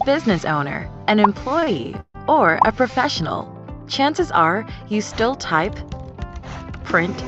business owner, an employee, or a professional, chances are you still type, print,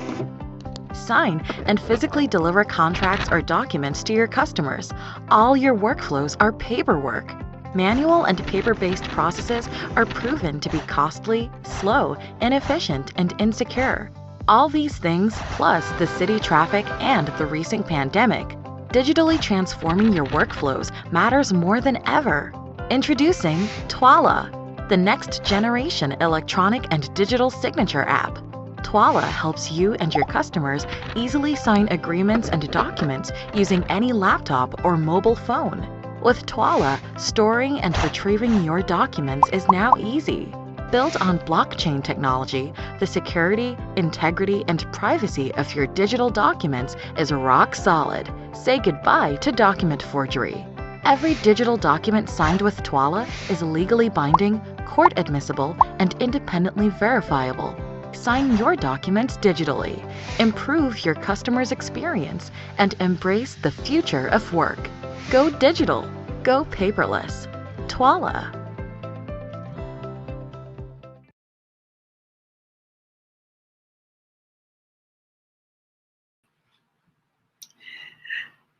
sign, and physically deliver contracts or documents to your customers. All your workflows are paperwork. Manual and paper-based processes are proven to be costly, slow, inefficient, and insecure. All these things, plus the city traffic and the recent pandemic, digitally transforming your workflows matters more than ever. Introducing Twala, the next generation electronic and digital signature app. Twala helps you and your customers easily sign agreements and documents using any laptop or mobile phone. With Twala, storing and retrieving your documents is now easy. Built on blockchain technology, the security, integrity, and privacy of your digital documents is rock solid. Say goodbye to document forgery. Every digital document signed with Twala is legally binding, court admissible, and independently verifiable. Sign your documents digitally, improve your customer's experience, and embrace the future of work. Go digital. Go paperless. Twala.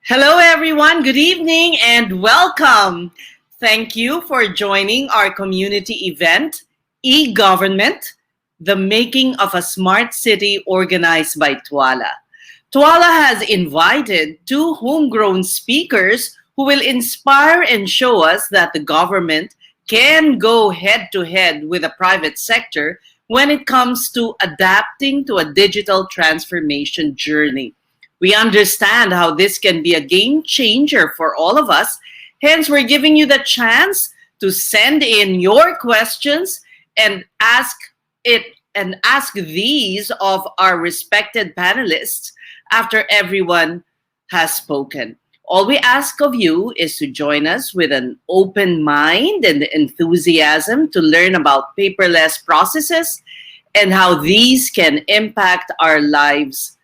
Hello, everyone. Good evening and welcome. Thank you for joining our community event, E-Government, the Making of a Smart City, organized by Twala. Twala has invited two homegrown speakers who will inspire and show us that the government can go head-to-head with the private sector when it comes to adapting to a digital transformation journey. We understand how this can be a game changer for all of us. Hence, we're giving you the chance to send in your questions and ask these of our respected panelists after everyone has spoken. All we ask of you is to join us with an open mind and enthusiasm to learn about paperless processes and how these can impact our lives,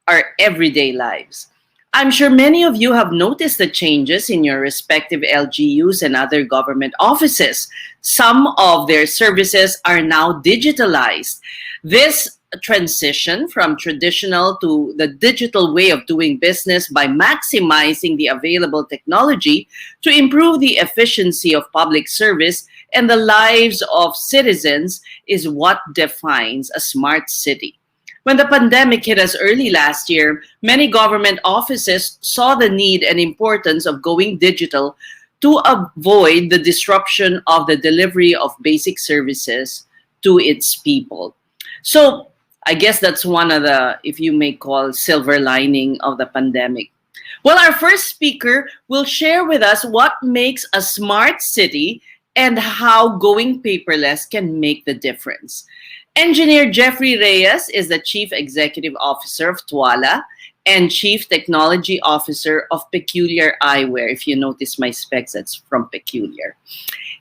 our everyday lives. I'm sure many of you have noticed the changes in your respective LGUs and other government offices. Some of their services are now digitalized. This transition from traditional to the digital way of doing business by maximizing the available technology to improve the efficiency of public service and the lives of citizens is what defines a smart city. When the pandemic hit us early last year, many government offices saw the need and importance of going digital to avoid the disruption of the delivery of basic services to its people. So I guess that's one of the, if you may call, silver lining of the pandemic. Well, our first speaker will share with us what makes a smart city and how going paperless can make the difference. Engineer Jeffrey Reyes is the Chief Executive Officer of Twala and Chief Technology Officer of Peculiar Eyewear. If you notice my specs, that's from Peculiar.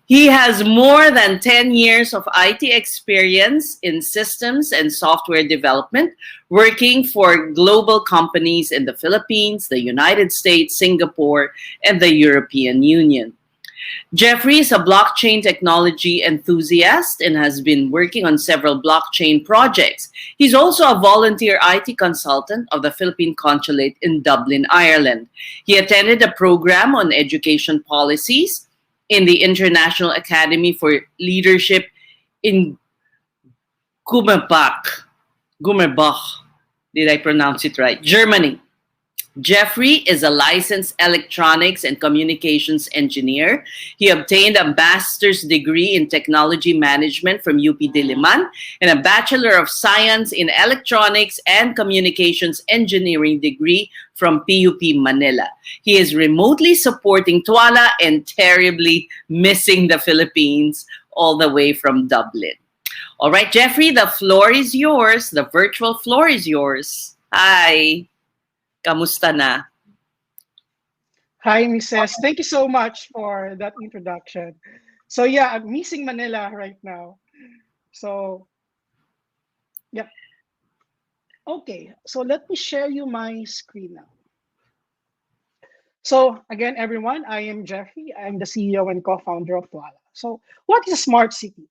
He has more than 10 years of IT experience in systems and software development, working for global companies in the Philippines, the United States, Singapore, and the European Union. Jeffrey is a blockchain technology enthusiast and has been working on several blockchain projects. He's also a volunteer IT consultant of the Philippine Consulate in Dublin, Ireland. He attended a program on education policies in the International Academy for Leadership in Gummerbach. Did I pronounce it right? Germany. Jeffrey is a licensed electronics and communications engineer. He obtained a master's degree in technology management from UP Diliman and a Bachelor of Science in Electronics and Communications Engineering degree from PUP Manila. He is remotely supporting Twala and terribly missing the Philippines all the way from Dublin. All right, Jeffrey, the floor is yours. The virtual floor is yours. Hi. Kamusta na? Hi, Mrs. Thank you so much for that introduction. So yeah, I'm missing Manila right now. So, yeah. Okay, so let me share you my screen now. So again, everyone, I am Jeffrey. I'm the CEO and co-founder of Twala. So what is a smart city?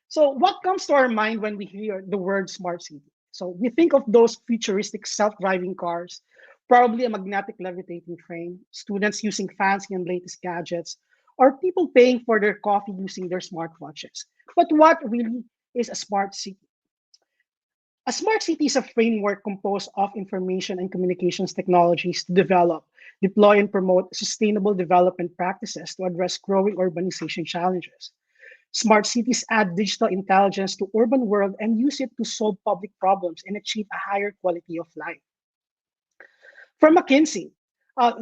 So what comes to our mind when we hear the word smart city? So we think of those futuristic self-driving cars, probably a magnetic levitating train, students using fancy and latest gadgets, or people paying for their coffee using their smartwatches. But what really is a smart city? A smart city is a framework composed of information and communications technologies to develop, deploy, and promote sustainable development practices to address growing urbanization challenges. Smart cities add digital intelligence to urban world and use it to solve public problems and achieve a higher quality of life. From McKinsey,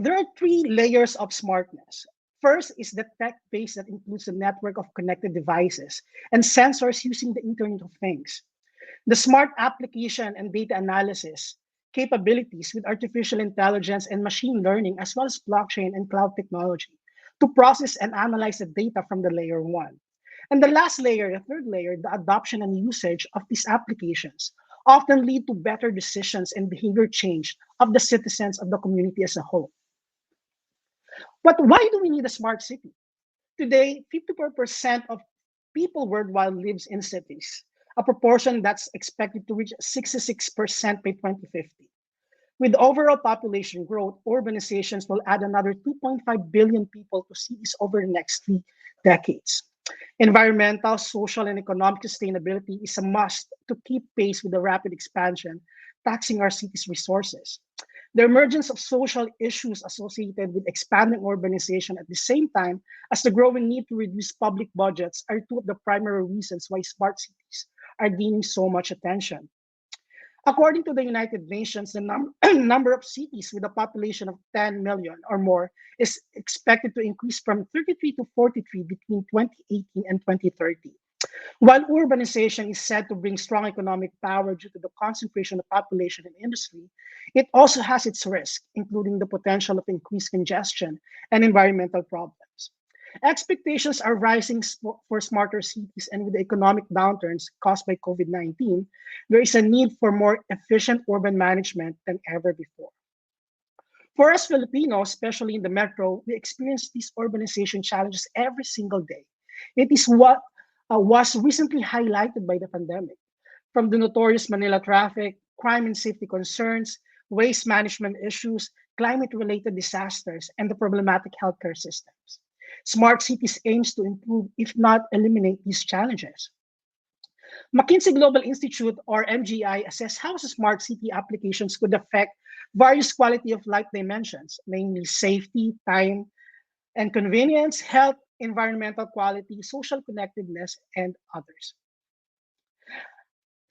there are three layers of smartness. First is the tech base that includes a network of connected devices and sensors using the Internet of Things. The smart application and data analysis capabilities with artificial intelligence and machine learning, as well as blockchain and cloud technology, to process and analyze the data from the layer one. And the last layer, the third layer, the adoption and usage of these applications often lead to better decisions and behavior change of the citizens of the community as a whole. But why do we need a smart city? Today, 54% of people worldwide lives in cities, a proportion that's expected to reach 66% by 2050. With overall population growth, urbanizations will add another 2.5 billion people to cities over the next 3 decades. Environmental, social, and economic sustainability is a must to keep pace with the rapid expansion, taxing our cities' resources. The emergence of social issues associated with expanding urbanization at the same time as the growing need to reduce public budgets are two of the primary reasons why smart cities are gaining so much attention. According to the United Nations, the number of cities with a population of 10 million or more is expected to increase from 33 to 43 between 2018 and 2030. While urbanization is said to bring strong economic power due to the concentration of population and industry, it also has its risks, including the potential of increased congestion and environmental problems. Expectations are rising for smarter cities, and with the economic downturns caused by COVID 19, there is a need for more efficient urban management than ever before. For us Filipinos, especially in the metro, we experience these urbanization challenges every single day. It is what was recently highlighted by the pandemic. From the notorious Manila traffic, crime and safety concerns, waste management issues, climate related disasters, and the problematic healthcare systems. Smart cities aims to improve, if not eliminate, these challenges. McKinsey Global Institute, or MGI, assess how smart city applications could affect various quality of life dimensions, namely safety, time, and convenience, health, environmental quality, social connectedness, and others.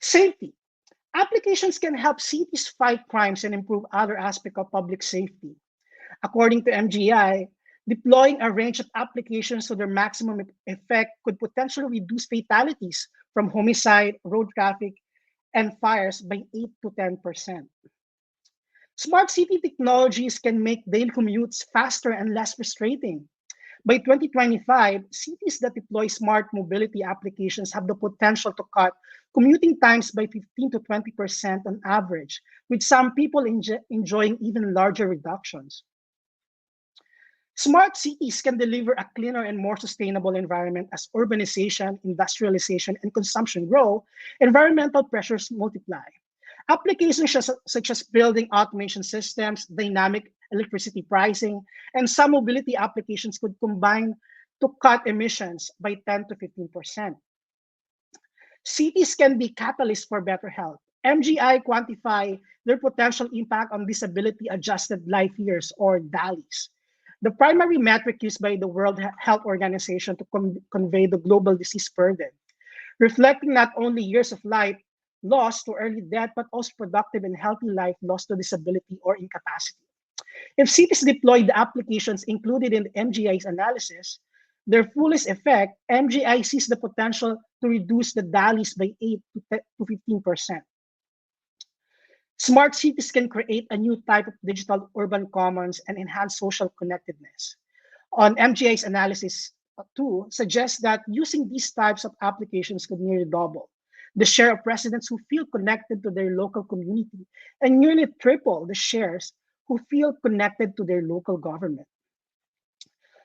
Safety. Applications can help cities fight crimes and improve other aspects of public safety. According to MGI, deploying a range of applications to their maximum effect could potentially reduce fatalities from homicide, road traffic, and fires by 8 to 10%. Smart city technologies can make daily commutes faster and less frustrating. By 2025, cities that deploy smart mobility applications have the potential to cut commuting times by 15 to 20% on average, with some people enjoying even larger reductions. Smart cities can deliver a cleaner and more sustainable environment as urbanization, industrialization, and consumption grow, environmental pressures multiply. Applications such as building automation systems, dynamic electricity pricing, and some mobility applications could combine to cut emissions by 10 to 15%. Cities can be catalysts for better health. MGI quantify their potential impact on disability adjusted life years, or DALYs. The primary metric used by the World Health Organization to convey the global disease burden, reflecting not only years of life lost to early death, but also productive and healthy life lost to disability or incapacity. If cities deploy the applications included in the MGI's analysis, their fullest effect, MGI sees the potential to reduce the DALYs by 8 to 15%. Smart cities can create a new type of digital urban commons and enhance social connectedness. On MGI's analysis, too, suggests that using these types of applications could nearly double the share of residents who feel connected to their local community and nearly triple the shares who feel connected to their local government.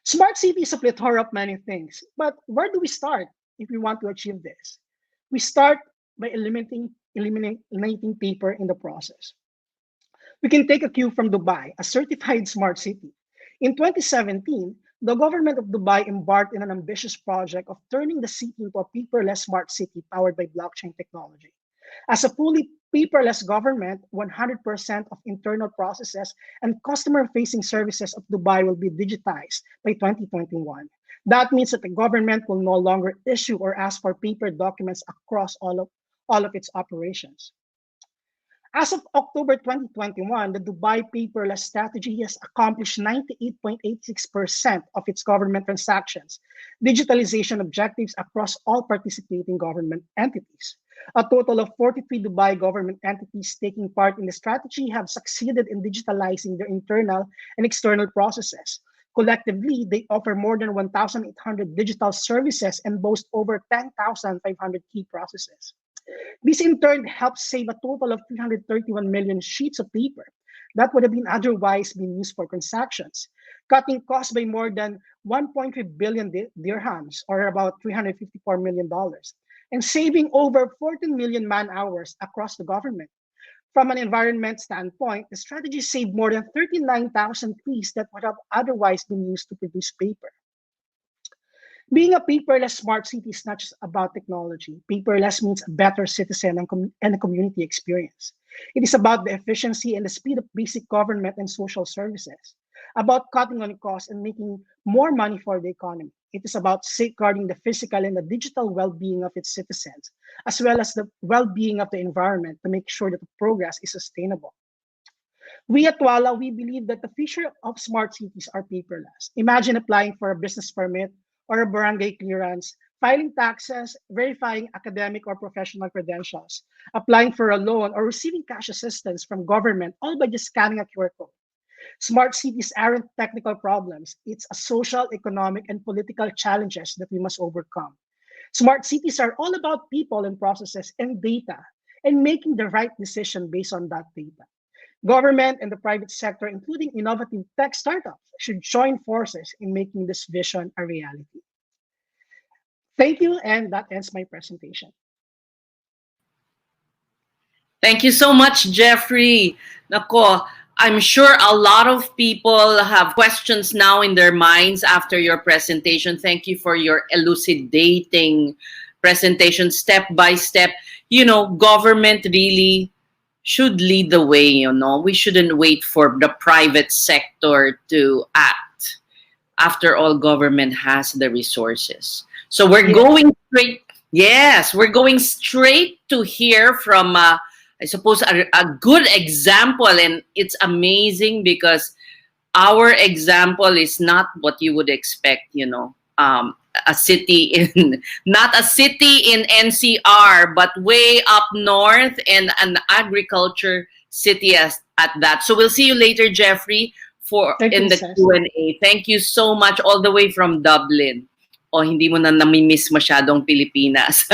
Smart city is a plethora of many things, but where do we start if we want to achieve this? We start by eliminating paper in the process. We can take a cue from Dubai, a certified smart city. In 2017, the government of Dubai embarked on an ambitious project of turning the city into a paperless smart city powered by blockchain technology. As a fully paperless government, 100% of internal processes and customer facing services of Dubai will be digitized by 2021. That means that the government will no longer issue or ask for paper documents across all of its operations. As of October 2021, the Dubai paperless strategy has accomplished 98.86% of its government transactions, digitalization objectives across all participating government entities. A total of 43 Dubai government entities taking part in the strategy have succeeded in digitalizing their internal and external processes. Collectively, they offer more than 1,800 digital services and boast over 10,500 key processes. This in turn helps save a total of 331 million sheets of paper that would have been otherwise been used for transactions, cutting costs by more than 1.3 billion dirhams, or about $354 million, and saving over 14 million man hours across the government. From an environment standpoint, the strategy saved more than 39,000 trees that would have otherwise been used to produce paper. Being a paperless smart city is not just about technology. Paperless means a better citizen and a community experience. It is about the efficiency and the speed of basic government and social services, about cutting on costs and making more money for the economy. It is about safeguarding the physical and the digital well-being of its citizens, as well as the well-being of the environment to make sure that the progress is sustainable. We at Twala, we believe that the future of smart cities are paperless. Imagine applying for a business permit or a barangay clearance, filing taxes, verifying academic or professional credentials, applying for a loan, or receiving cash assistance from government, all by just scanning a QR code. Smart cities aren't technical problems. It's a social, economic, and political challenges that we must overcome. Smart cities are all about people and processes and data and making the right decision based on that data. Government and the private sector, including innovative tech startups, should join forces in making this vision a reality. Thank you, and that ends my presentation. Thank you so much, Jeffrey. Nako, I'm sure a lot of people have questions now in their minds after your presentation. Thank you for your elucidating presentation, step by step. You know, government really should lead the way, you know. We shouldn't wait for the private sector to act. After all, government has the resources. So we're going straight, yes, we're going straight to hear from, I suppose, a good example. And it's amazing because our example is not what you would expect, you know. A city in, not a city in NCR, but way up north, and an agriculture city at that. So we'll see you later, Jeffrey, in the Q&A. Thank you so much, all the way from Dublin. O hindi mo na namimiss masyadong Pilipinas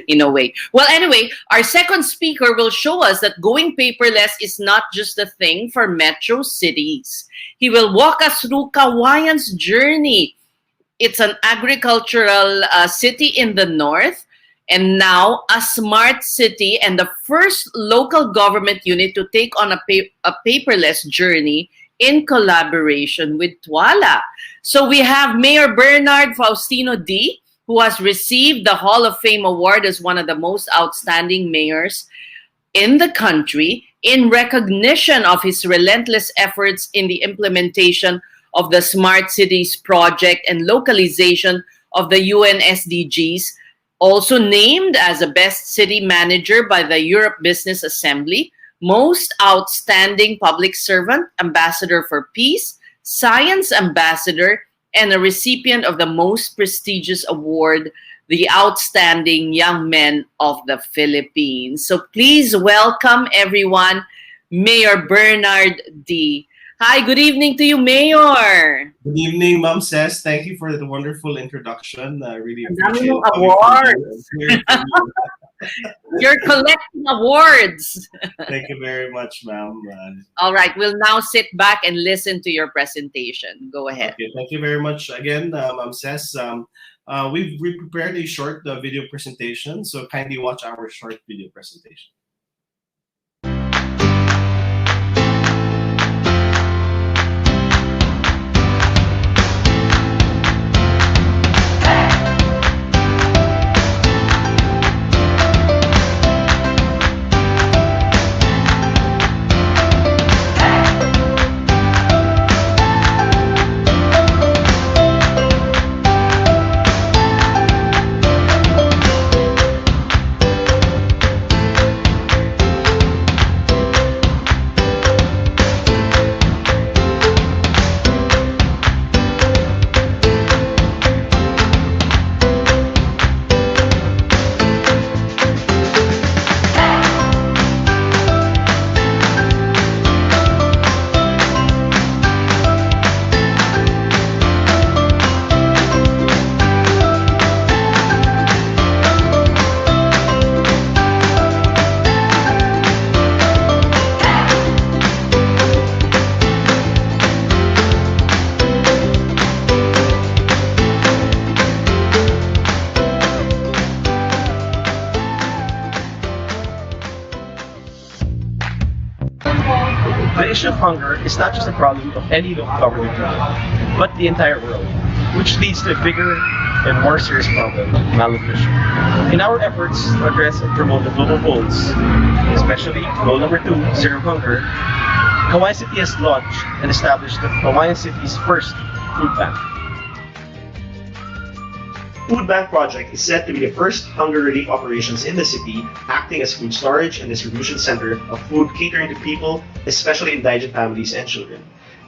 in a way. Well, anyway, our second speaker will show us that going paperless is not just a thing for metro cities. He will walk us through Kawayan's journey. It's an agricultural city in the north, and now a smart city and the first local government unit to take on a paperless journey in collaboration with Twala. So we have Mayor Bernard Faustino D, who has received the Hall of Fame award as one of the most outstanding mayors in the country in recognition of his relentless efforts in the implementation of the Smart Cities project and localization of the UN SDGs, also named as a Best City Manager by the Europe Business Assembly, Most Outstanding Public Servant, Ambassador for Peace, Science Ambassador, and a recipient of the most prestigious award, the Outstanding Young Men of the Philippines. So please welcome everyone, Mayor Bernard D. Hi, good evening to you, Mayor. Good evening, Ma'am Ses. Thank you for the wonderful introduction. I really appreciate it. Awards. You're collecting awards. Thank you very much, ma'am. All right, we'll now sit back and listen to your presentation. Go ahead. Okay, thank you very much again, Ma'am Ses. We prepared a short video presentation, so kindly watch our short video presentation. The issue of hunger is not just a problem of any local government region, but the entire world, which leads to a bigger and more serious problem, malnutrition. In our efforts to address and promote the global goals, especially goal number 2, zero hunger, Hawaiian City has launched and established the Hawaiian City's first food bank. Food Bank Project is set to be the first hunger relief operations in the city, acting as food storage and distribution center of food catering to people, especially indigent families and children,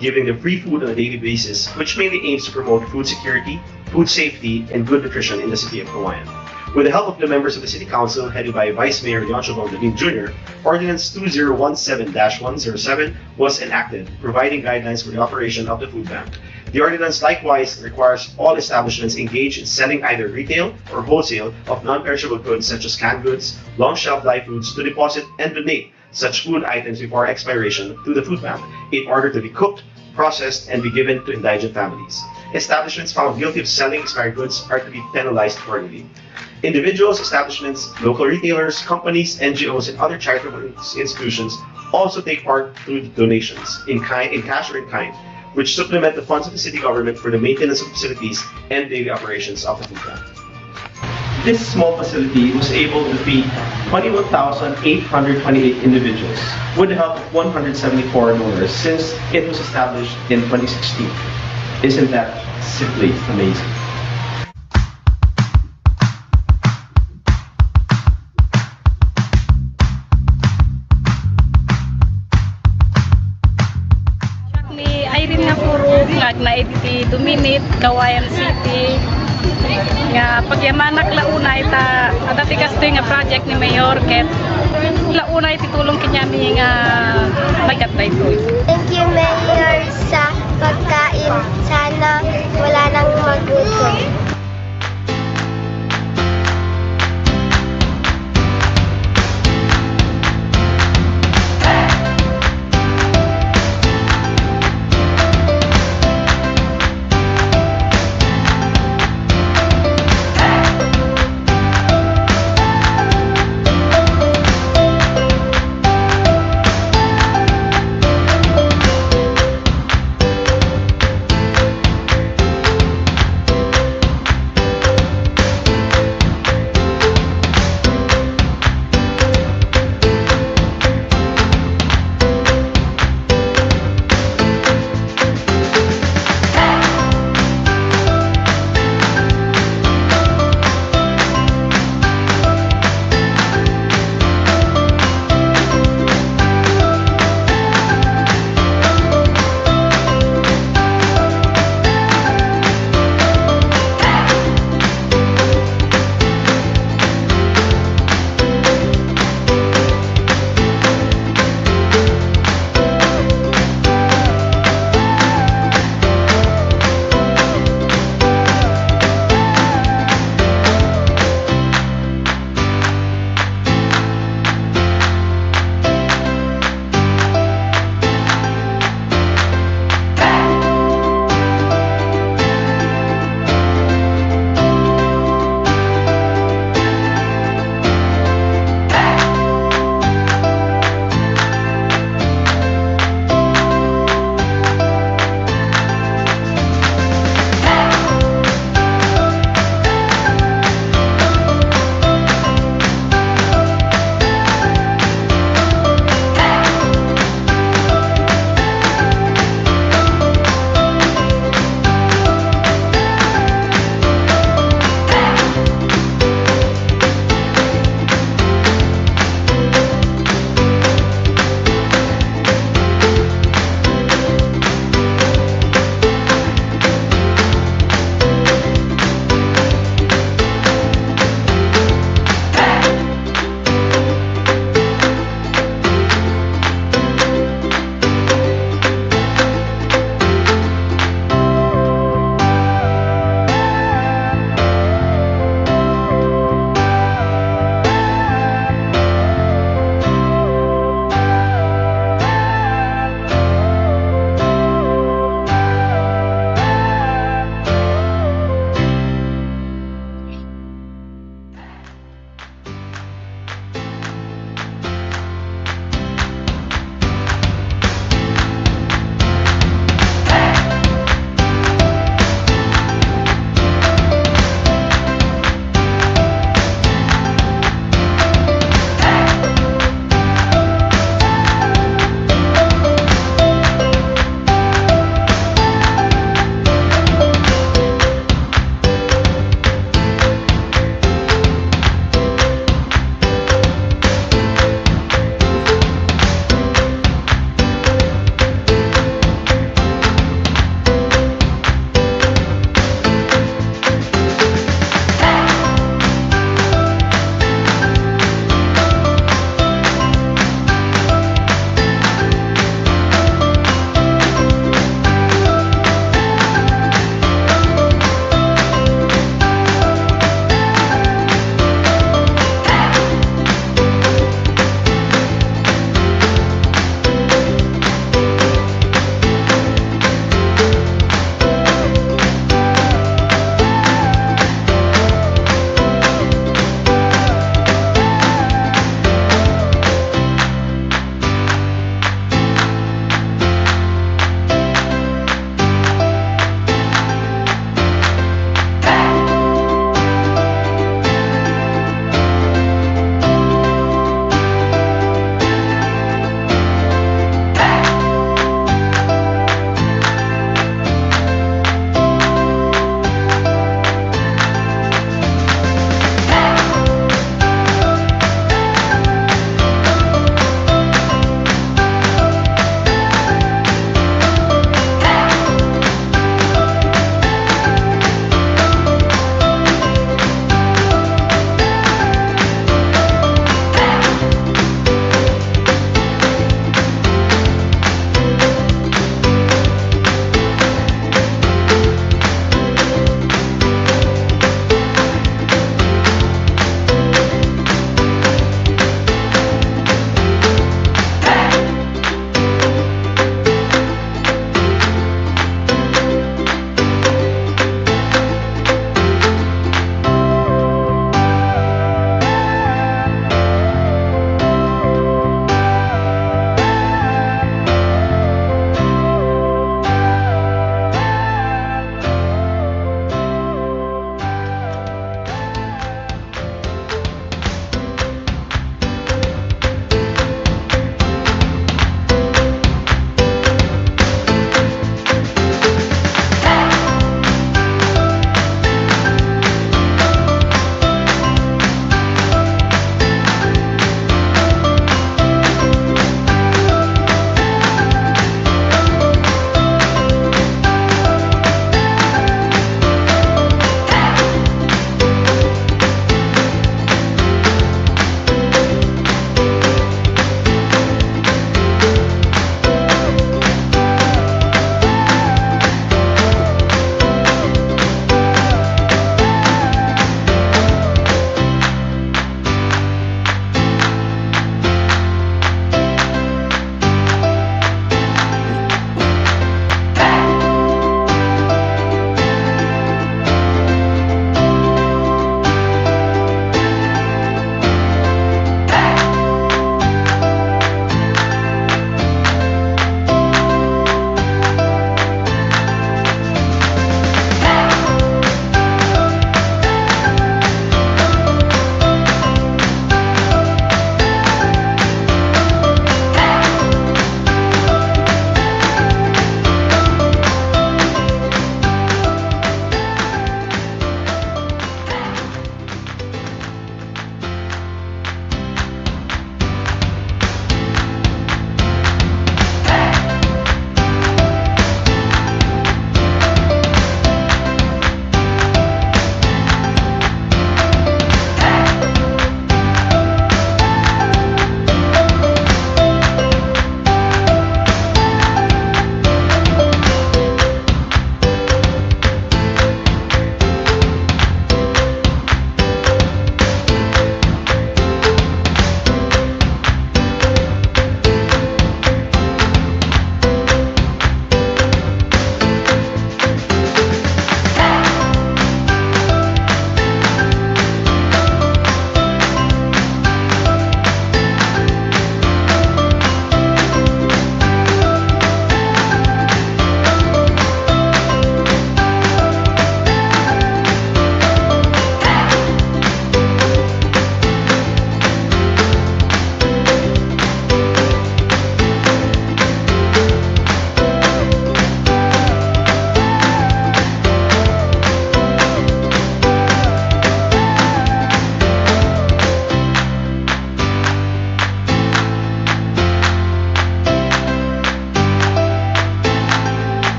giving them free food on a daily basis, which mainly aims to promote food security, food safety, and good nutrition in the city of Hawaiian. With the help of the members of the City Council, headed by Vice Mayor Leoncio Baldwin Jr., Ordinance 2017-107 was enacted, providing guidelines for the operation of the food bank. The ordinance likewise requires all establishments engaged in selling either retail or wholesale of non-perishable goods such as canned goods, long shelf life foods to deposit and donate such food items before expiration to the food bank in order to be cooked, processed, and be given to indigent families. Establishments found guilty of selling expired goods are to be penalized accordingly. Individuals, establishments, local retailers, companies, NGOs, and other charitable institutions also take part through donations in cash or in kind, which supplement the funds of the city government for the maintenance of facilities and daily operations of the food bank. This small facility was able to feed 21,828 individuals with the help of 174 donors since it was established in 2016. Isn't that simply amazing? Na-editi Dominit, Kawayan City. Nga pagyamanak launa ita adati kastoy nga project ni Mayor ket launa iti tulong kinyami nga magatay ko. Thank you Mayor sa pagkain. Sana wala nang magutom.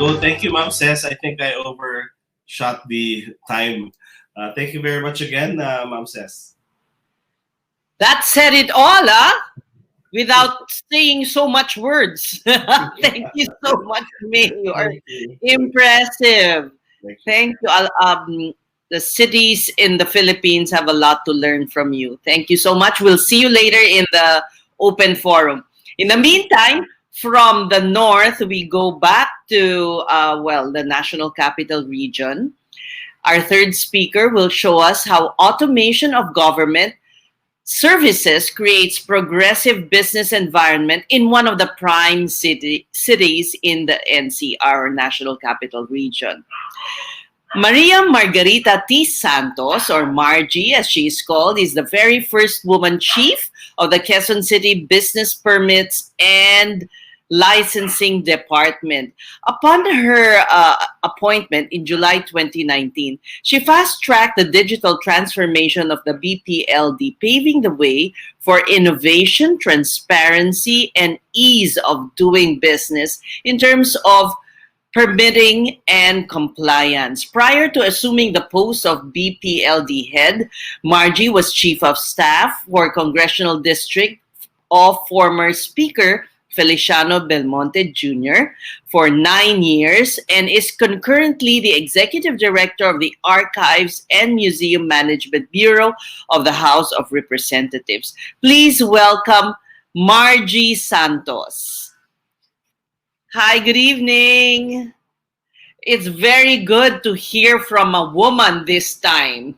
go. Thank you, Ma'am Says. I think I overshot the time. Thank you very much again, Ma'am Says. That said it all, without saying so much words. Thank you so much, Mayor. Thank you. Impressive. Thank you. Thank you. The cities in the Philippines have a lot to learn from you. Thank you so much. We'll see you later in the open forum. In the meantime, from the north, we go back to, the National Capital Region. Our third speaker will show us how automation of government services creates progressive business environment in one of the prime cities in the NCR, National Capital Region. Maria Margarita T. Santos, or Margie as she is called, is the very first woman chief of the Quezon City Business Permits and Licensing Department. Upon her appointment in July 2019, she fast-tracked the digital transformation of the BPLD, paving the way for innovation, transparency, and ease of doing business in terms of permitting and compliance. Prior to assuming the post of BPLD head, Margie was chief of staff for Congressional District of former Speaker Feliciano Belmonte Jr. for 9 years and is concurrently the executive director of the Archives and Museum Management Bureau of the House of Representatives. Please welcome Margie Santos. Hi, good evening. It's very good to hear from a woman this time.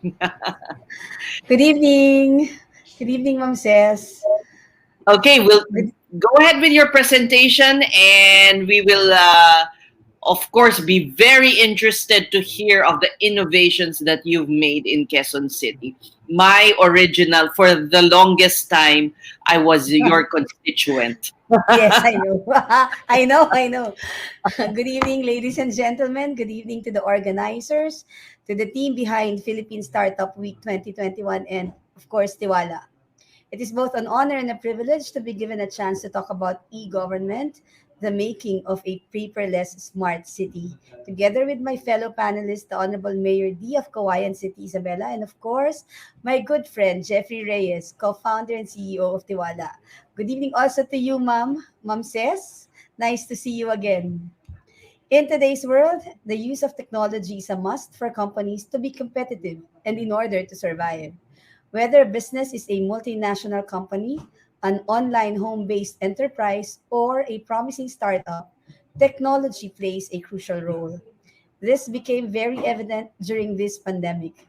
Good evening. Good evening, Ma'am Ses. Okay, we'll go ahead with your presentation and we will, of course, be very interested to hear of the innovations that you've made in Quezon City. My original, for the longest time, I was your constituent. Yes, I know. I know. Good evening, ladies and gentlemen. Good evening to the organizers, to the team behind Philippine Startup Week 2021, and of course, Twala. It is both an honor and a privilege to be given a chance to talk about e-government, the making of a paperless smart city, together with my fellow panelists, the Honorable Mayor D of Cauayan City, Isabela, and of course, my good friend, Jeffrey Reyes, co-founder and CEO of Twala. Good evening also to you, Ma'am. Ma'am Ses, nice to see you again. In today's world, the use of technology is a must for companies to be competitive and in order to survive. Whether a business is a multinational company, an online home-based enterprise, or a promising startup, technology plays a crucial role. This became very evident during this pandemic.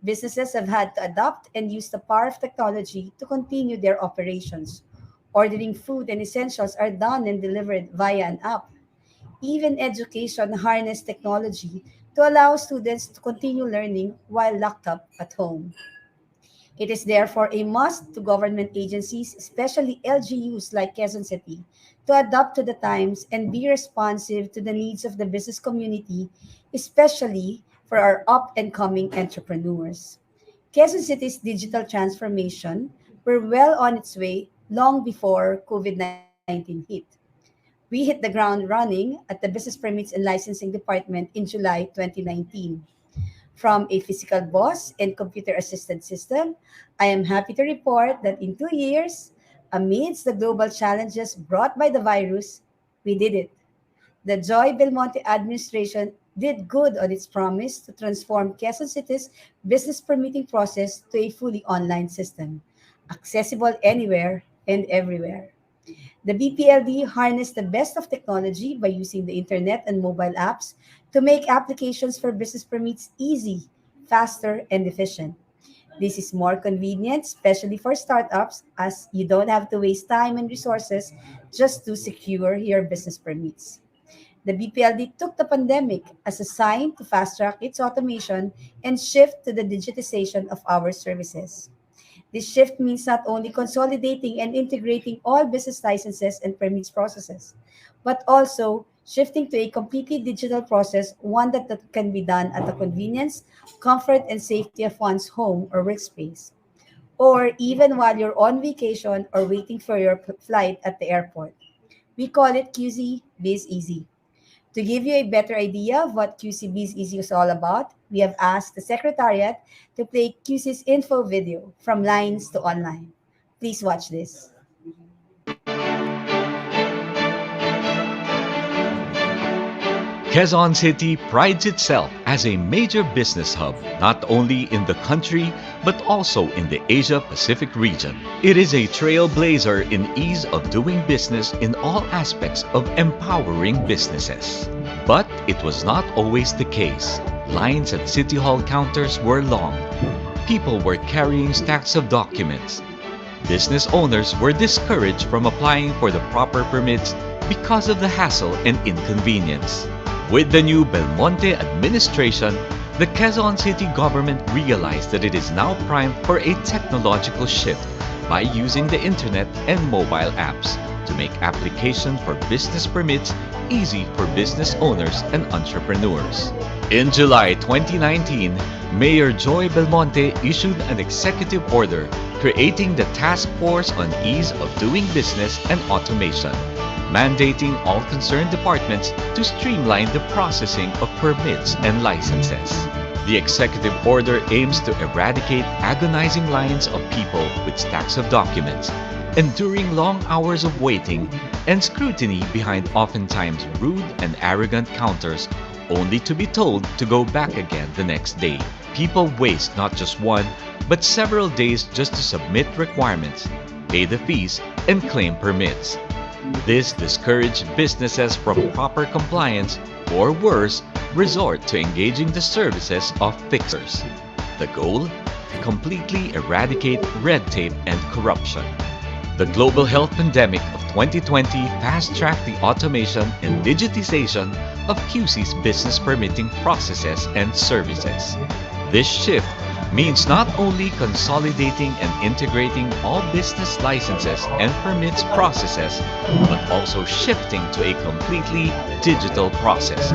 Businesses have had to adapt and use the power of technology to continue their operations. Ordering food and essentials are done and delivered via an app. Even education harnessed technology to allow students to continue learning while locked up at home. It is therefore a must to government agencies, especially LGUs like Quezon City, to adapt to the times and be responsive to the needs of the business community, especially for our up-and-coming entrepreneurs. Quezon City's digital transformation were well on its way long before COVID-19 hit. We hit the ground running at the Business Permits and Licensing Department in July 2019. From a physical boss and computer-assisted system, I am happy to report that in 2 years, amidst the global challenges brought by the virus, we did it. The Joy Belmonte administration did good on its promise to transform Quezon City's business permitting process to a fully online system, accessible anywhere and everywhere. The BPLD harnessed the best of technology by using the internet and mobile apps to make applications for business permits easy, faster, and efficient. This is more convenient, especially for startups, as you don't have to waste time and resources just to secure your business permits. The BPLD took the pandemic as a sign to fast track its automation and shift to the digitization of our services. This shift means not only consolidating and integrating all business licenses and permits processes, but also shifting to a completely digital process, one that can be done at the convenience, comfort, and safety of one's home or workspace, or even while you're on vacation or waiting for your flight at the airport. We call it QZ Biz Easy. To give you a better idea of what QCB's Easy is all about, we have asked the Secretariat to play QC's info video from lines to online. Please watch this. Quezon City prides itself as a major business hub, not only in the country, but also in the Asia-Pacific region. It is a trailblazer in ease of doing business in all aspects of empowering businesses. But it was not always the case. Lines at City Hall counters were long. People were carrying stacks of documents. Business owners were discouraged from applying for the proper permits because of the hassle and inconvenience. With the new Belmonte administration, the Quezon City government realized that it is now primed for a technological shift by using the internet and mobile apps to make application for business permits easy for business owners and entrepreneurs. In July 2019, Mayor Joy Belmonte issued an executive order creating the Task Force on Ease of Doing Business and Automation, mandating all concerned departments to streamline the processing of permits and licenses. The executive order aims to eradicate agonizing lines of people with stacks of documents, enduring long hours of waiting, and scrutiny behind oftentimes rude and arrogant counters, only to be told to go back again the next day. People waste not just one, but several days just to submit requirements, pay the fees, and claim permits. This discouraged businesses from proper compliance, or worse, resort to engaging the services of fixers. The goal? Completely eradicate red tape and corruption. The global health pandemic of 2020 fast-tracked the automation and digitization of QC's business permitting processes and services. This shift means not only consolidating and integrating all business licenses and permits processes, but also shifting to a completely digital process,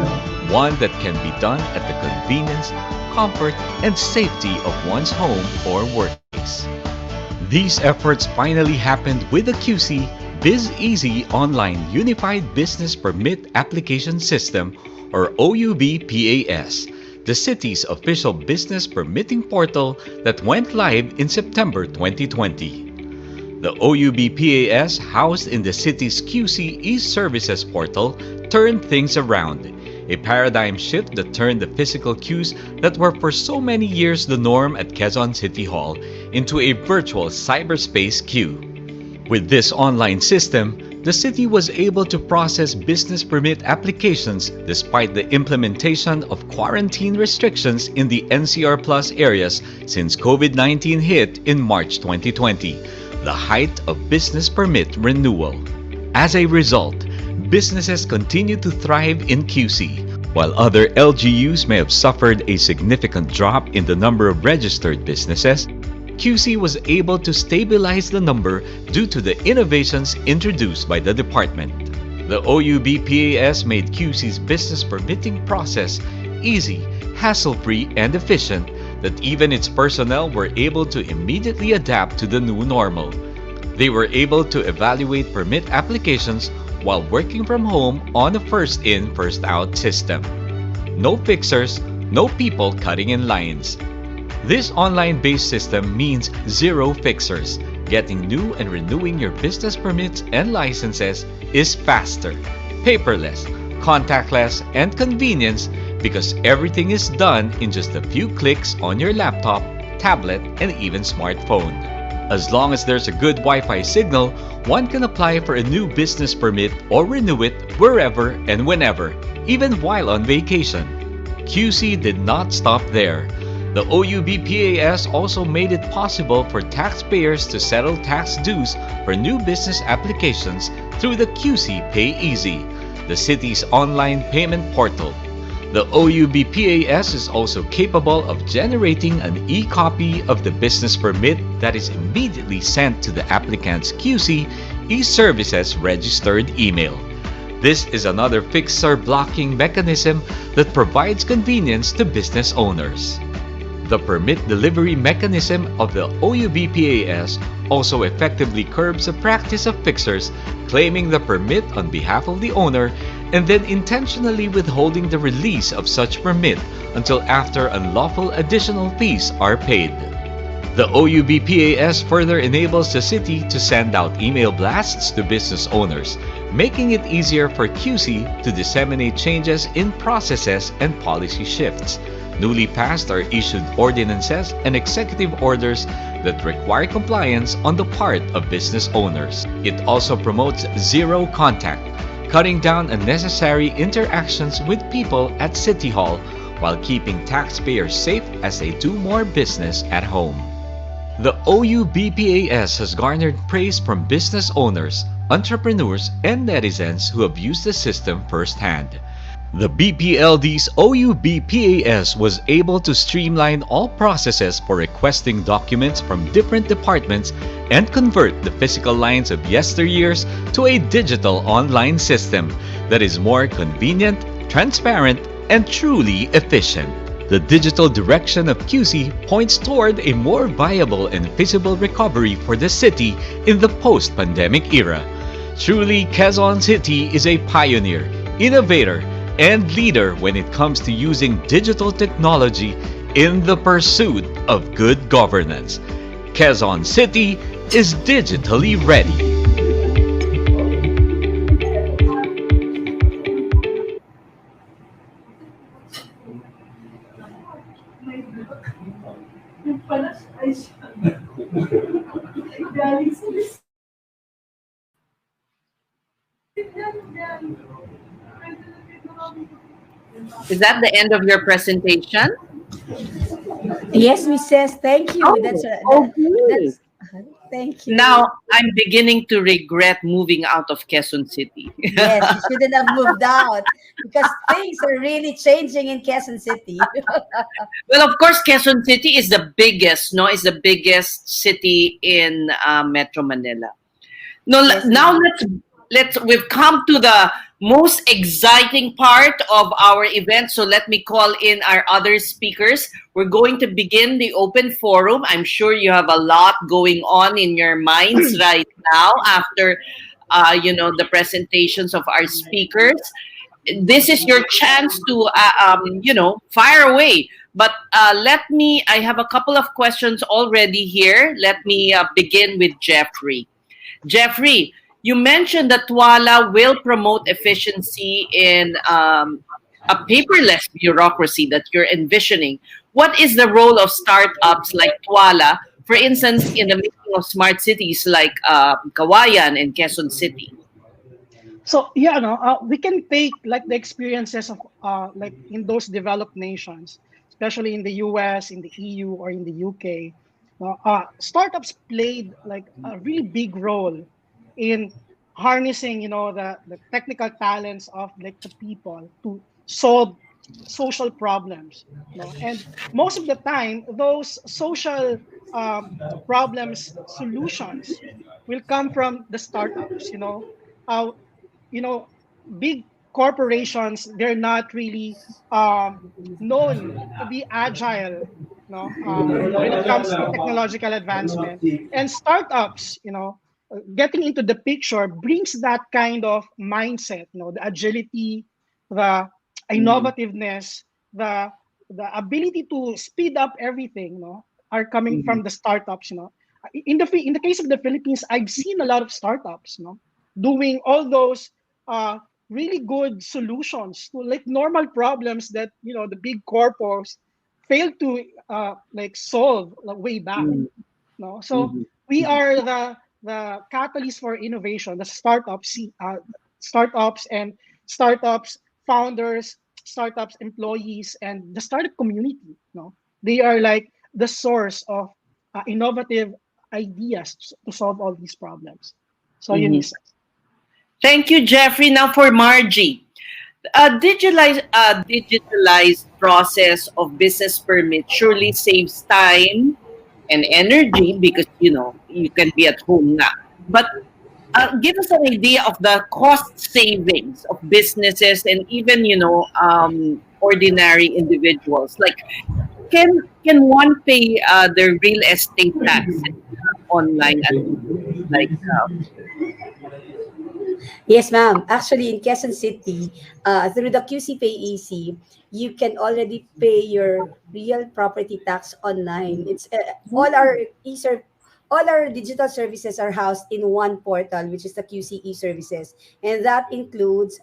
one that can be done at the convenience, comfort, and safety of one's home or workplace. These efforts finally happened with the QC BizEasy Online Unified Business Permit Application System, or OUB-PAS, the city's official business permitting portal that went live in September 2020. The OUB-PAS, housed in the city's QC e-services portal, turned things around, a paradigm shift that turned the physical queues that were for so many years the norm at Quezon City Hall into a virtual cyberspace queue. With this online system, the city was able to process business permit applications despite the implementation of quarantine restrictions in the NCR Plus areas since COVID-19 hit in March 2020, the height of business permit renewal. As a result, businesses continue to thrive in QC, while other LGUs may have suffered a significant drop in the number of registered businesses. QC was able to stabilize the number due to the innovations introduced by the department. The OUB-PAS made QC's business permitting process easy, hassle-free, and efficient that even its personnel were able to immediately adapt to the new normal. They were able to evaluate permit applications while working from home on a first-in, first-out system. No fixers, no people cutting in lines. This online-based system means zero fixers. Getting new and renewing your business permits and licenses is faster, paperless, contactless, and convenience because everything is done in just a few clicks on your laptop, tablet, and even smartphone. As long as there's a good Wi-Fi signal, one can apply for a new business permit or renew it wherever and whenever, even while on vacation. QC did not stop there. The OUB-PAS also made it possible for taxpayers to settle tax dues for new business applications through the QC PayEasy, the city's online payment portal. The OUB-PAS is also capable of generating an e-copy of the business permit that is immediately sent to the applicant's QC e-services registered email. This is another fixer blocking mechanism that provides convenience to business owners. The permit delivery mechanism of the OUB-PAS also effectively curbs the practice of fixers claiming the permit on behalf of the owner and then intentionally withholding the release of such permit until after unlawful additional fees are paid. The OUBPAS further enables the city to send out email blasts to business owners, making it easier for QC to disseminate changes in processes and policy shifts. Newly passed or issued ordinances and executive orders that require compliance on the part of business owners. It also promotes zero contact, cutting down unnecessary interactions with people at City Hall while keeping taxpayers safe as they do more business at home. The OUBPAS has garnered praise from business owners, entrepreneurs, and netizens who have used the system firsthand. The BPLD's OUBPAS was able to streamline all processes for requesting documents from different departments and convert the physical lines of yesteryears to a digital online system that is more convenient, transparent, and truly efficient. The digital direction of QC points toward a more viable and feasible recovery for the city in the post-pandemic era. Truly, Quezon City is a pioneer, innovator, and leader when it comes to using digital technology in the pursuit of good governance. Quezon City is digitally ready. Is that the end of your presentation? Yes, Mrs. Thank you. Good. Thank you. Now, I'm beginning to regret moving out of Quezon City. Yes, you shouldn't have moved out because things are really changing in Quezon City. Well, of course, Quezon City is the biggest, no? It's the biggest city in Metro Manila. No, Yes, now we've come to the most exciting part of our event. So let me call in our other speakers. We're going to begin the open forum. I'm sure you have a lot going on in your minds right now after, the presentations of our speakers. This is your chance to, fire away. But I have a couple of questions already here. Let me begin with Jeffrey. Jeffrey, you mentioned that Twala will promote efficiency in a paperless bureaucracy that you're envisioning. What is the role of startups like Twala, for instance, in the making of smart cities like Kawayan and Quezon City? So we can take like the experiences of like in those developed nations, especially in the US, in the EU, or in the UK. Startups played like a really big role in harnessing, the technical talents of like the people to solve social problems. And most of the time, those social problems solutions will come from the startups. Big corporations, they're not really known to be agile. When it comes to technological advancement, and startups, getting into the picture brings that kind of mindset, the agility, the innovativeness, the ability to speed up everything, are coming from the startups. In the case of the Philippines, I've seen a lot of startups, doing all those really good solutions to like normal problems that the big corpos failed to solve way back. So we are the catalyst for innovation, the startups and startups founders, startups employees, and the startup community. They are like the source of innovative ideas to solve all these problems. So Eunice. Thank you, Jeffrey. Now for Margie. Digitalized process of business permit surely saves time and energy because you can be at home now. But give us an idea of the cost savings of businesses and even ordinary individuals. Like, can one pay their real estate taxes online activities like Yes, ma'am. Actually, in Quezon City, through the QC Pay EC, you can already pay your real property tax online. It's all our digital services are housed in one portal, which is the QCE services, and that includes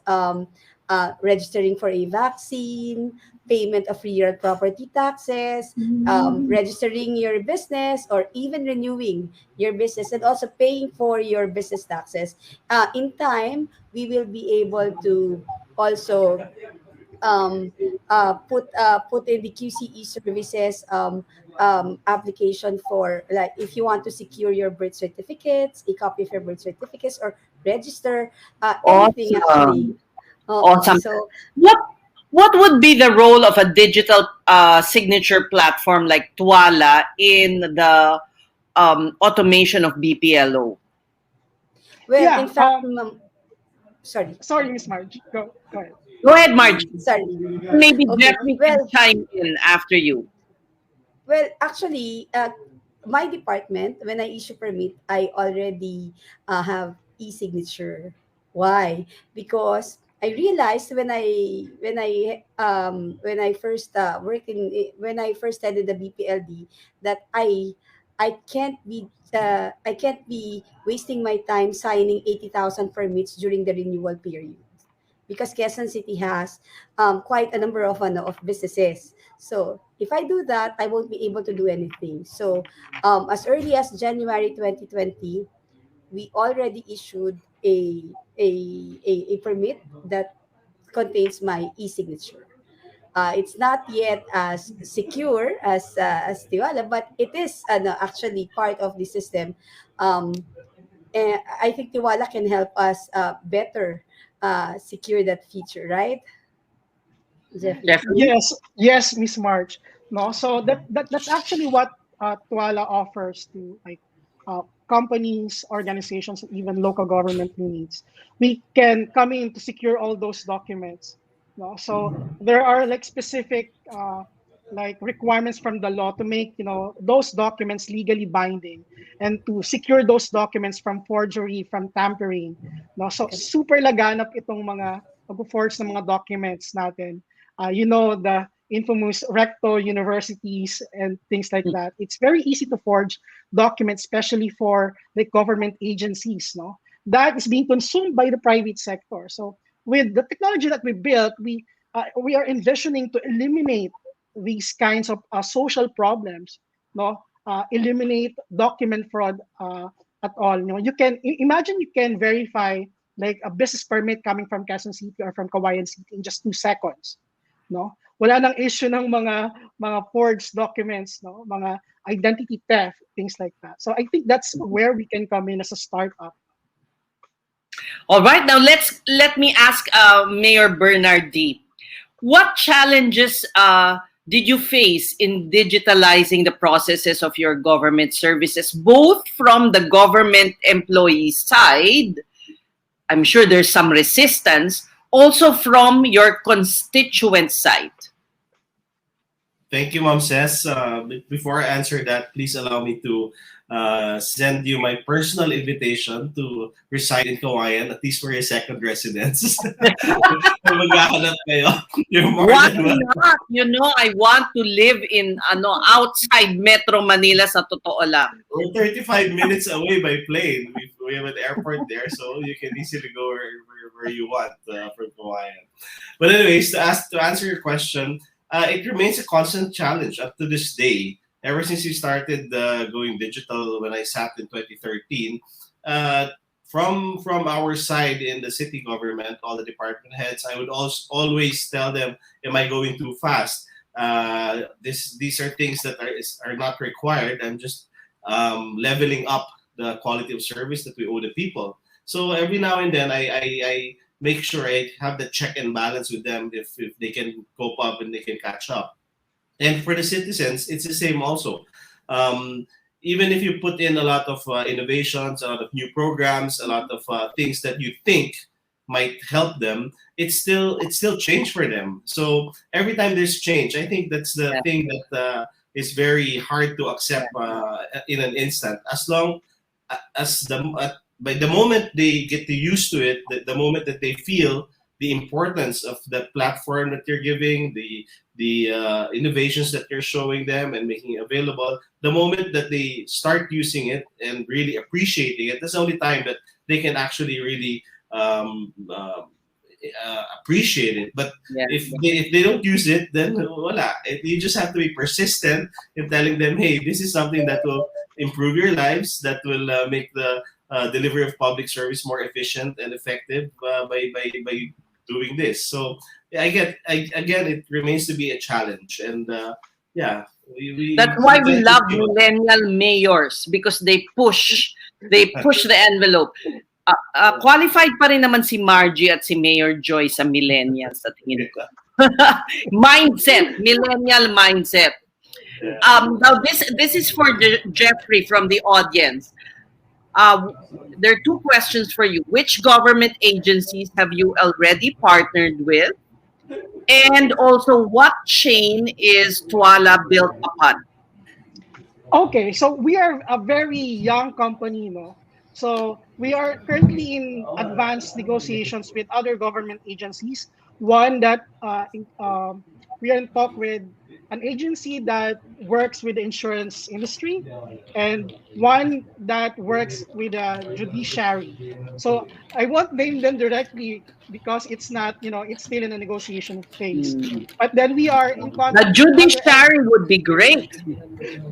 registering for a vaccine, payment of real property taxes, registering your business, or even renewing your business, and also paying for your business taxes. In time, we will be able to also put in the QCE services application for, like, if you want to secure your birth certificates, a copy of your birth certificates, or register anything actually. awesome. Awesome. So What what would be the role of a digital signature platform like Twala in the automation of BPLO? well, in Yeah. fact, sorry, Sorry, Miss Marge. Go ahead. Go ahead, Margie. sorry. Maybe Okay. Jeffrey can Well, chime in after you. actually, my department, when I issue permit, I already have e-signature. Why? Because I realized when I first when I first started the BPLD, that I can't be wasting my time signing 80,000 permits during the renewal period, because Quezon City has quite a number of businesses. So if I do that, I won't be able to do anything. So as early as January 2020, we already issued a permit that contains my e-signature. It's not yet as secure as Tiwala, but it is actually part of the system. And I think Tiwala can help us better secure that feature, right, Jeffrey? Jeffrey? Yes, Miss March. No, so that's actually what Twala offers to, like, companies, organizations, and even local government units. We can come in to secure all those documents. No, so there are, like, specific like requirements from the law to make, those documents legally binding, and to secure those documents from forgery, from tampering. No, so super laganap itong mga pag-forge ng mga documents natin. The infamous recto universities and things like that. It's very easy to forge documents, especially for the government agencies. No, that is being consumed by the private sector. So with the technology that we built, we are envisioning to eliminate these kinds of social problems. No, eliminate document fraud at all. You can imagine, you can verify, like, a business permit coming from Quezon City or from Kawayan City in just 2 seconds. No, wala nang issue ng mga forged documents, no, mga identity theft, things like that. So I think that's where we can come in as a startup. All right, now let me ask Mayor Bernard D. What challenges did you face in digitalizing the processes of your government services, both from the government employee side? I'm sure there's some resistance, also from your constituent side. Thank you, Ma'am Ses. Before I answer that, please allow me to send you my personal invitation to reside in Kawayan, at least for your second residence. Kung maghahanap kayo, you're more Why than welcome. not? I want to live in outside Metro Manila, sa totoo lang. We're 35 minutes away by plane. We have an airport there, so you can easily go where you want from Kawayan. But anyways, to answer your question, it remains a constant challenge up to this day. Ever since we started going digital when I sat in 2013, from our side in the city government, all the department heads, I would always tell them, "Am I going too fast? These are things that are not required. I'm just leveling up the quality of service that we owe the people." So every now and then, I make sure I have the check and balance with them if they can cope up and they can catch up. And for the citizens, it's the same also. Even if you put in a lot of innovations, a lot of new programs, a lot of things that you think might help them, it's still change for them. So every time there's change, I think that's the thing that is very hard to accept in an instant. As long as by the moment they get used to it, the moment that they feel the importance of the platform that you're giving, the innovations that you're showing them and making it available, the moment that they start using it and really appreciating it, that's the only time that they can actually really appreciate it. But if they don't use it, then voila. You just have to be persistent in telling them, hey, this is something that will improve your lives, that will make the delivery of public service more efficient and effective by doing this. So again, it remains to be a challenge, and that's why we love millennial mayors, because they push the envelope. Qualified pa rin naman si Margie at si Mayor Joy sa millennials sa tingin ko. Millennial mindset. Now this is for Jeffrey from the audience. There are two questions for you. Which government agencies have you already partnered with? And also, what chain is Twala built upon? Okay, so we are a very young company, no? So we are currently in advanced negotiations with other government agencies. One that we are in talk with an agency that works with the insurance industry, and one that works with the judiciary. So I won't name them directly because it's not, it's still in a negotiation phase. But then we are in contact. The judiciary would be great.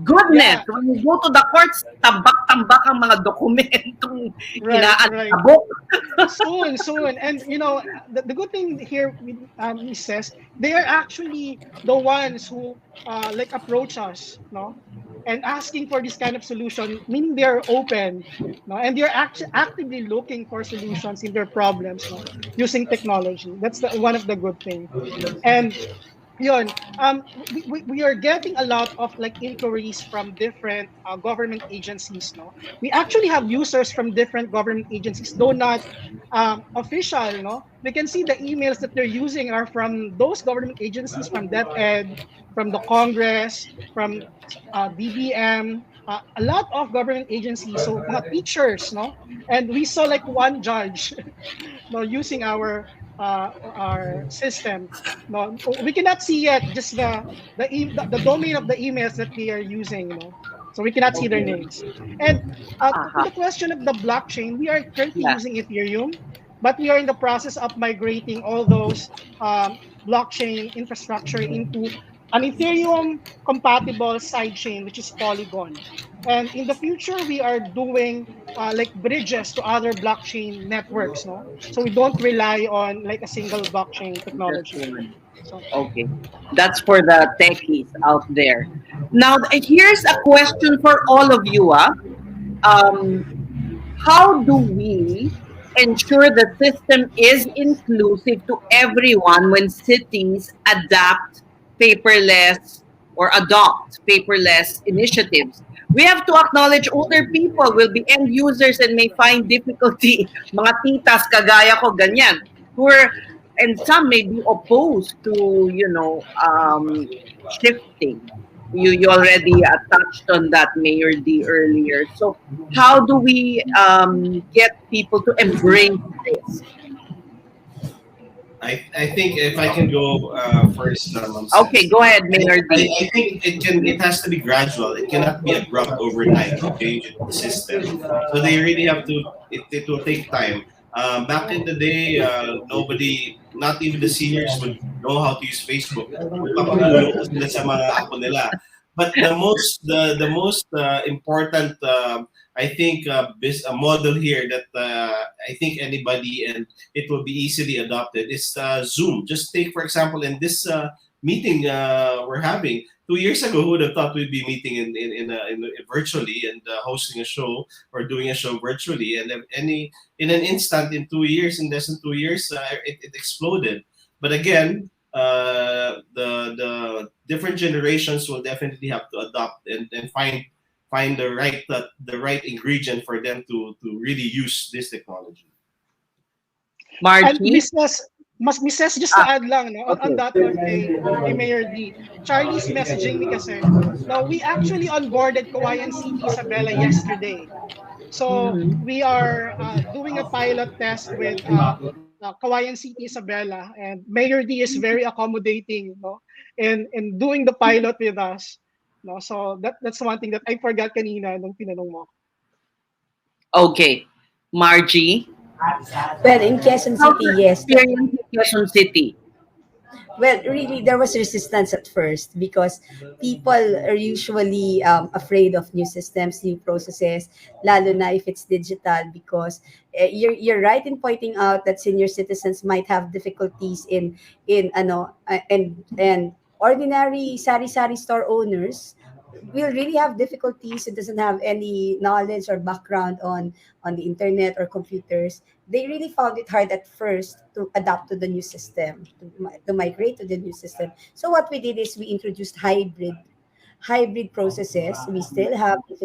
Goodness, when you go to the courts, tambak-tambak ang mga dokumentong inaalabok. Soon. And the good thing here with he says, they are actually the ones who approach us, no, and asking for this kind of solution, meaning they are open, no, and they're actively looking for solutions in their problems, no, using technology. That's one of the good things. And yun, we are getting a lot of inquiries from different government agencies. No, we actually have users from different government agencies, though not official. No, we can see the emails that they're using are from those government agencies, from DepEd, from the Congress, from DBM, a lot of government agencies. So mga teachers, no, and we saw one judge, no, using our system. No, we cannot see yet just the domain of the emails that they are using. No, so we cannot see their names. And to the question of the blockchain, we are currently using Ethereum, but we are in the process of migrating all those blockchain infrastructure into an Ethereum compatible sidechain, which is Polygon. And in the future, we are doing bridges to other blockchain networks, no? So we don't rely on a single blockchain technology. So, okay, that's for the techies out there. Now, here's a question for all of you. How do we ensure the system is inclusive to everyone when cities adapt paperless or adopt paperless initiatives? We have to acknowledge older people will be end users and may find difficulty. Mga titas kagaya ko ganyan, and some may be opposed to shifting. You already touched on that, Mayor D, earlier. So how do we get people to embrace this? I think if I can go first, okay, go ahead, Mayor D. I think it has to be gradual. It cannot be abrupt overnight to change the system. So they really have to. It will take time. Back in the day, nobody, not even the seniors, would know how to use Facebook. Sila sa mga apo nila. But the most important, I think, a model here that I think anybody, and it will be easily adopted, is Zoom. Just take, for example, in this meeting we're having. 2 years ago, who would have thought we'd be meeting in virtually and hosting a show or doing a show virtually? And in an instant, in 2 years, in less than 2 years, it exploded. But again, the different generations will definitely have to adopt and find the right ingredient for them to really use this technology. And Mrs. just to Ah, add lang no, on okay. that one kay Mayor D. Charlie's messaging me kasi. Now, we actually onboarded Kawayan City Isabela yesterday. So Mhm. we are doing a pilot test with Kawayan City Isabela, and Mayor D is very accommodating, no, in doing the pilot with us. No, so that's one thing that I forgot kanina nung tinanong mo. Okay. Margie, Well, in Quezon how's City, your yes. experience in Quezon City? Well, really, there was resistance at first because people are usually afraid of new systems, new processes, lalo na if it's digital. Because you're right in pointing out that senior citizens might have difficulties and ordinary sari-sari store owners will really have difficulties. It doesn't have any knowledge or background on the internet or computers. They really found it hard at first to adapt to the new system, to migrate to the new system. So what we did is we introduced hybrid processes. We still have the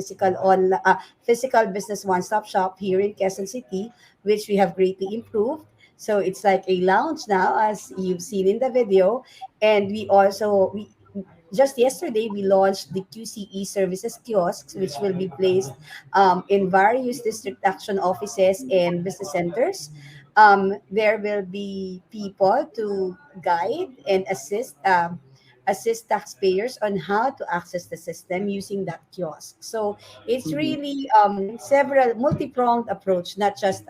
physical business one-stop shop here in Quezon City, which we have greatly improved. So it's like a lounge now, as you've seen in the video. And we just yesterday we launched the QCE services kiosks, which will be placed in various district action offices and business centers. There will be people to guide and assist taxpayers on how to access the system using that kiosk. So it's Mhm. really several multi-pronged approach, not just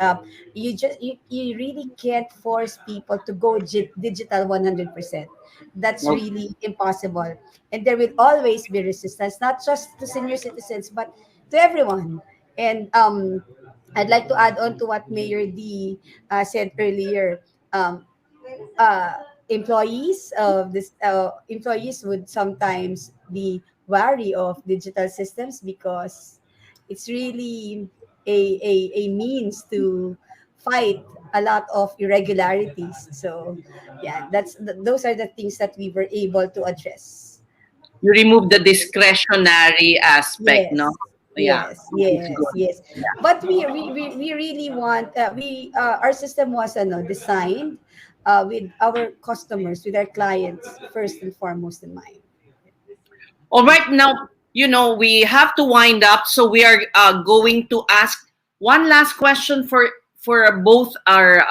you really can't force people to go digital 100%. That's Okay. really impossible. And there will always be resistance, not just to senior citizens, but to everyone. And I'd like to add on to what Mayor D said earlier. Um, uh, employees would sometimes be wary of digital systems because it's really a means to fight a lot of irregularities. So yeah, those are the things that we were able to address. You remove the discretionary aspect, no? Yes, Yeah, it's yes, good. yes. Yeah. But we really want we our system was designed with our customers, with our clients first and foremost in mind. All right, now, we have to wind up, so we are going to ask one last question for both our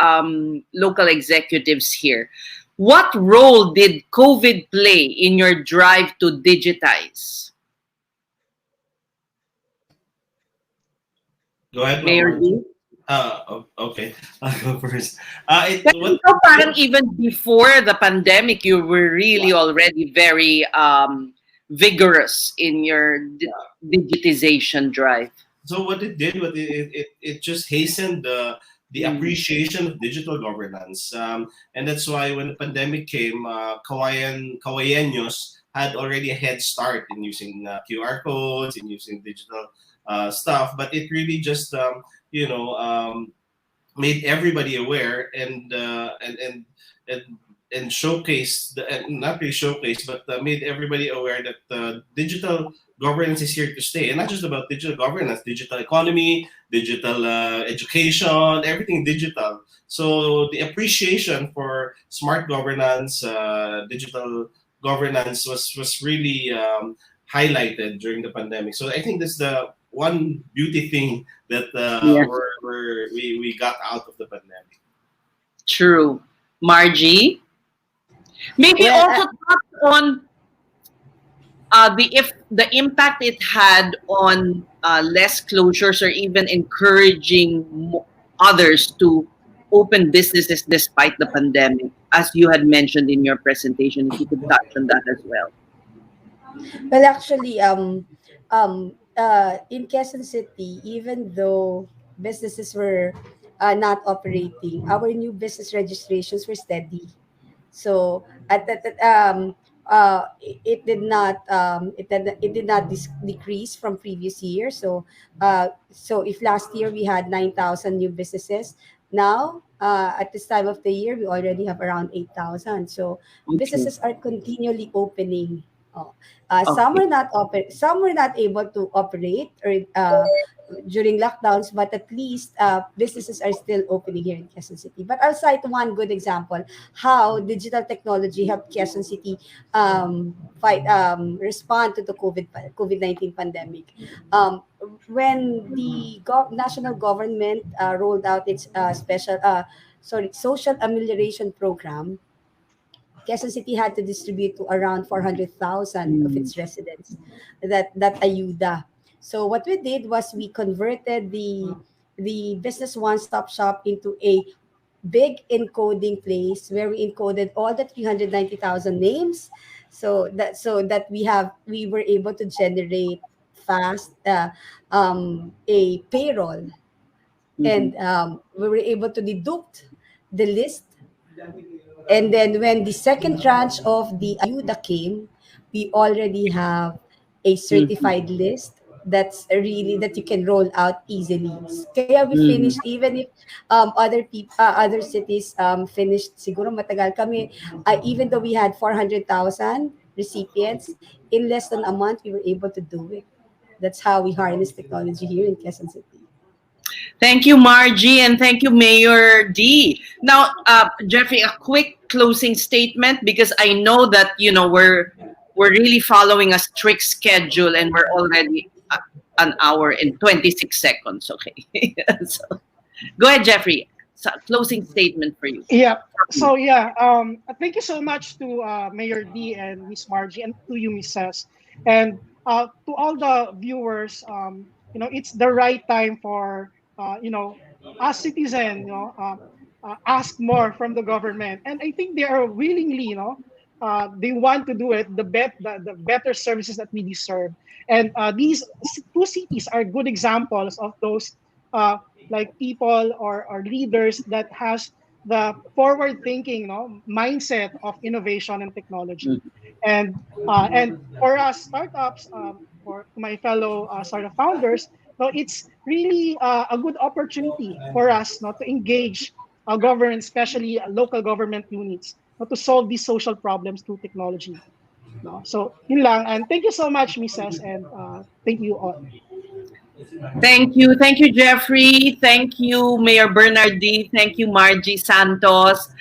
local executives here. What role did COVID play in your drive to digitize? Go ahead, Mayor Margie. D? Okay. I'll go first. Kasi What parang even before the pandemic, you were really already very vigorous in your digitization drive. So what it did, it just hastened the Mm. appreciation of digital governance, and that's why when the pandemic came, Kawayeños had already a head start in using QR codes, in using digital stuff, but it really just made everybody aware and and showcase not really showcase but made everybody aware that digital governance is here to stay, and not just about digital governance, digital economy, digital education, everything digital. So the appreciation for smart governance, digital governance was really highlighted during the pandemic. So I think that's the one beauty thing that Yes, we got out of the pandemic. true. Margie? Maybe Well, also touch on the impact it had on less closures, or even encouraging others to open businesses despite the pandemic, as you had mentioned in your presentation. If you could touch on that as well. well, actually, in Quezon City, even though businesses were not operating, our new business registrations were steady. So at that it did not decrease from previous year. So if last year we had 9,000 new businesses, now at this time of the year we already have around 8,000. So Okay. businesses are continually opening. Some Okay. were not open, some were not able to operate or during lockdowns, but at least businesses are still opening here in Quezon City. But I'll cite one good example how digital technology helped Quezon City respond to the COVID-19 pandemic. When the national government rolled out its social amelioration program, Quezon City had to distribute to around 400,000 of its residents that ayuda. So what we did was we converted the business one-stop shop into a big encoding place where we encoded all the 390,000 names, so that we were able to generate fast a payroll, and we were able to deduct the list. And then when the second tranche of the ayuda came, we already have a certified list that's really that you can roll out easily. Kaya we finished, even if other cities finished siguro matagal kami, even though we had 400,000 recipients, in less than a month we were able to do it. That's how we harness technology here in Quezon City. Thank you, Margie, and thank you, Mayor D. Now, Jeffrey, a quick closing statement, because I know that we're really following a strict schedule, and we're already an hour and 26 seconds. Okay, so go ahead, Jeffrey. So, closing statement for you. Yeah. So thank you so much to Mayor D and Miss Margie, and to you, Mrs. And to all the viewers, it's the right time for us citizens, ask more from the government, and I think they are willingly, they want to do it. The better services that we deserve, and these two cities are good examples of those like people or leaders that has the forward thinking mindset of innovation and technology. And for us startups, for my fellow startup founders, it's really a good opportunity for us not to engage government, especially local government units, to solve these social problems through technology. So yun lang, and thank you so much, Mrs. And thank you all. Thank you, Jeffrey. Thank you, Mayor Bernardi. Thank you, Margie Santos.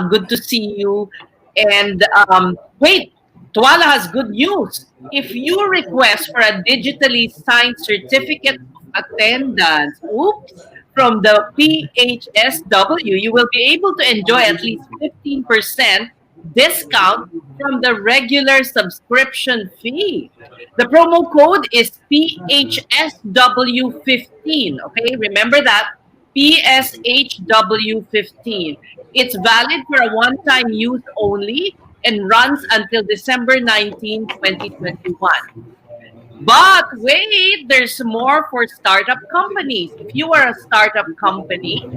Good to see you. And wait, Twala has good news. If you request for a digitally signed certificate of attendance, from the PHSW, you will be able to enjoy at least 15% discount from the regular subscription fee. The promo code is PHSW15. Okay, remember that, PSHW15. It's valid for a one-time use only and runs until December 19, 2021. But wait, there's more for startup companies. If you are a startup company,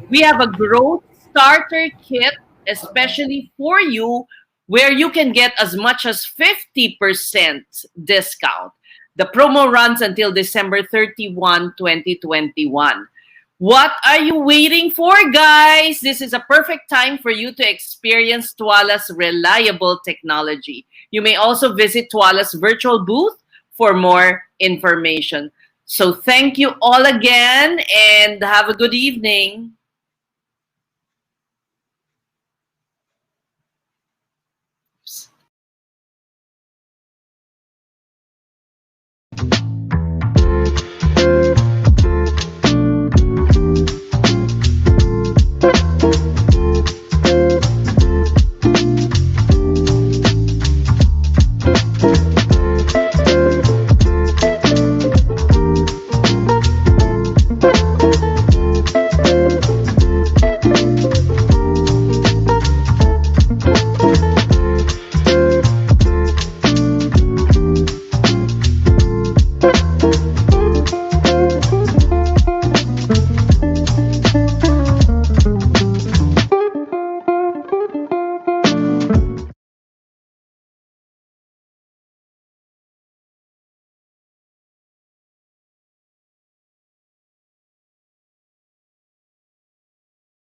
we have a growth starter kit especially for you, where you can get as much as 50% discount. The promo runs until December 31, 2021. What are you waiting for, guys? This is a perfect time for you to experience Twala's reliable technology. You may also visit Twala's virtual booth for more information. So thank you all again, and have a good evening.